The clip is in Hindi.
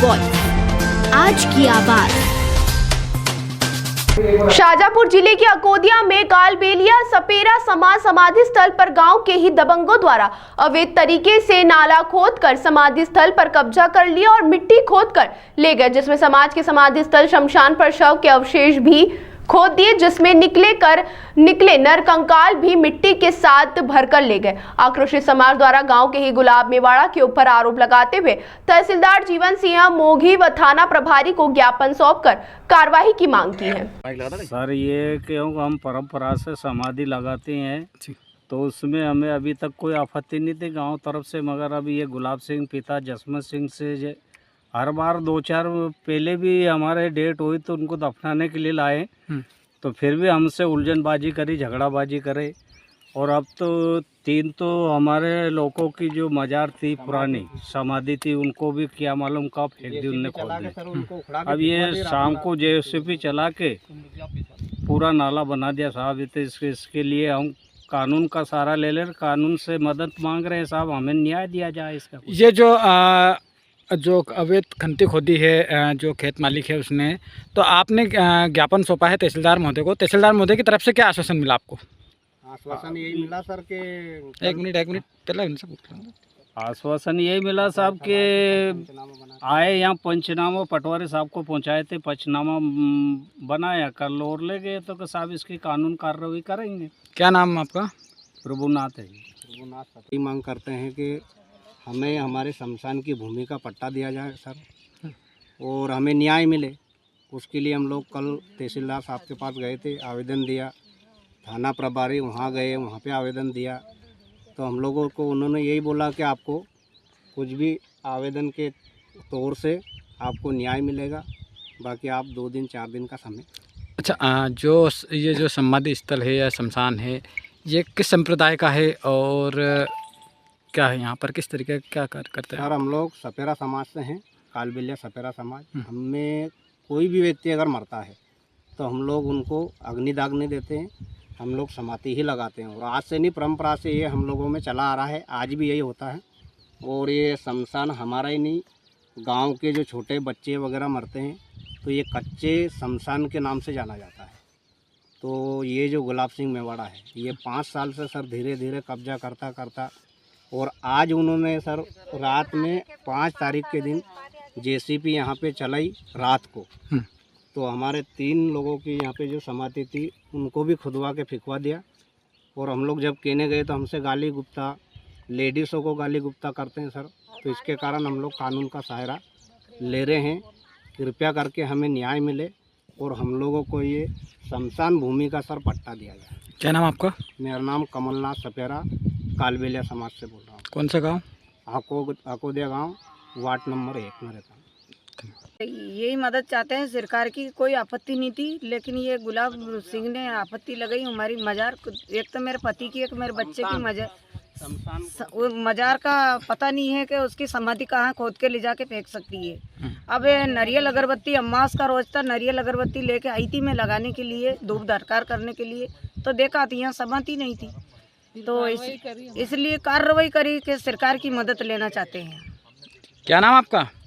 वॉइस, आज की आवाज। शाजापुर जिले के अकोदिया में कालबेलिया सपेरा समाज समाधि स्थल पर गांव के ही दबंगों द्वारा अवैध तरीके से नाला खोदकर समाधि स्थल पर कब्जा कर लिया और मिट्टी खोदकर ले गए, जिसमें समाज के समाधि स्थल शमशान पर शव के अवशेष भी खोद दिए, जिसमें निकले नर कंकाल भी मिट्टी के साथ भरकर ले गए। आक्रोशित समाज द्वारा गांव के ही गुलाब मेवाड़ा के ऊपर आरोप लगाते हुए तहसीलदार जीवन सिंह मोघी व थाना प्रभारी को ज्ञापन सौंपकर कार्रवाई की मांग की है। सर, ये क्योंकि हम परंपरा से समाधि लगाते हैं तो उसमें हमें अभी तक कोई आपत्ति नहीं थी गांव तरफ से, मगर अभी ये गुलाब सिंह पिता जसमत सिंह से हर बार 2-4 पहले भी हमारे डेट हुई तो उनको दफनाने के लिए लाए, तो फिर भी हमसे उलझनबाजी करी, झगड़ाबाजी करे। और अब तो 3 तो हमारे लोगों की जो मजार थी, पुरानी समाधि थी, उनको भी क्या मालूम कब फेंक दी उनने, खोल दी। अब ये शाम को जेसीबी चला के पूरा नाला बना दिया साहब। तो इसके लिए हम कानून का सहारा ले ले, कानून से मदद मांग रहे हैं साहब, हमें न्याय दिया जाए इसका। ये जो अवैध खनती खोदी है, जो खेत मालिक है उसने, तो आपने ज्ञापन सौंपा है तहसीलदार महोदय को। तहसीलदार महोदय की तरफ से क्या आश्वासन मिला आपको? आश्वासन यही मिला सर कि एक मिनट पहले इनसे पूछ लो। आश्वासन यही मिला साहब कि आए यहाँ पंचनामा पटवारी साहब को पहुँचाए थे, पंचनामा बनाया, कल और ले गए तो साहब इसकी कानून कार्रवाई करेंगे। क्या नाम आपका? प्रभुनाथ है। प्रभुनाथ मांग करते हैं कि हमें हमारे शमशान की भूमि का पट्टा दिया जाए सर, और हमें न्याय मिले। उसके लिए हम लोग कल तहसीलदार साहब के पास गए थे, आवेदन दिया, थाना प्रभारी वहाँ गए, वहाँ पे आवेदन दिया। तो हम लोगों को उन्होंने यही बोला कि आपको कुछ भी आवेदन के तौर से आपको न्याय मिलेगा, बाकी आप 2 दिन 4 दिन का समय। अच्छा, ये जो समाधि स्थल है या शमशान है, ये किस संप्रदाय का है और क्या है यहाँ पर, किस तरीके का क्या कार्य करते हैं? सर, हम लोग सपेरा समाज से हैं, कालबेलिया सपेरा समाज। हमें कोई भी व्यक्ति अगर मरता है तो हम लोग उनको अग्निदाग नहीं देते हैं, हम लोग समाधि ही लगाते हैं। और आज से नहीं, परंपरा से ये हम लोगों में चला आ रहा है, आज भी यही होता है। और ये शमशान हमारा ही नहीं, गांव के जो छोटे बच्चे वगैरह मरते हैं तो ये कच्चे शमशान के नाम से जाना जाता है। तो ये जो गुलाब सिंह मेवाड़ा है, ये 5 साल से सर धीरे धीरे कब्जा करता और आज उन्होंने सर रात में 5 तारीख के दिन जेसीबी यहाँ पे चलाई रात को, तो हमारे 3 लोगों की यहाँ पे जो समाधि थी उनको भी खुदवा के फिकवा दिया। और हम लोग जब कहने गए तो हमसे गाली गुप्ता, लेडीज़ों को गाली गुप्ता करते हैं सर। तो इसके कारण हम लोग कानून का सहारा ले रहे हैं, कृपया करके हमें न्याय मिले और हम लोगों को ये शमशान भूमि का सर पट्टा दिया जाए। क्या नाम आपका? मेरा नाम कमलनाथ सपेरा, कालबेलिया समाज से बोल रहा हूँ। कौन सा गाँव? अकोदिया गांव, वार्ड नंबर 1 में रहता हूँ। यही मदद चाहते हैं सरकार की, कोई आपत्ति नहीं थी, लेकिन ये गुलाब सिंह ने आपत्ति लगाई हमारी मजार। एक तो मेरे पति की, एक मेरे बच्चे की मजार का पता नहीं है कि उसकी समाधि कहाँ खोद के ले जाके फेंक सकती है। अब नारियल अगरबत्ती, अम्मास का रोज था, नारियल अगरबत्ती लेके आई थी मैं लगाने के लिए, धूप दरकार करने के लिए, तो देखा थी यहाँ समाधि नहीं थी। तो इसलिए कार्रवाई करी कि सरकार की मदद लेना चाहते हैं। क्या नाम आपका?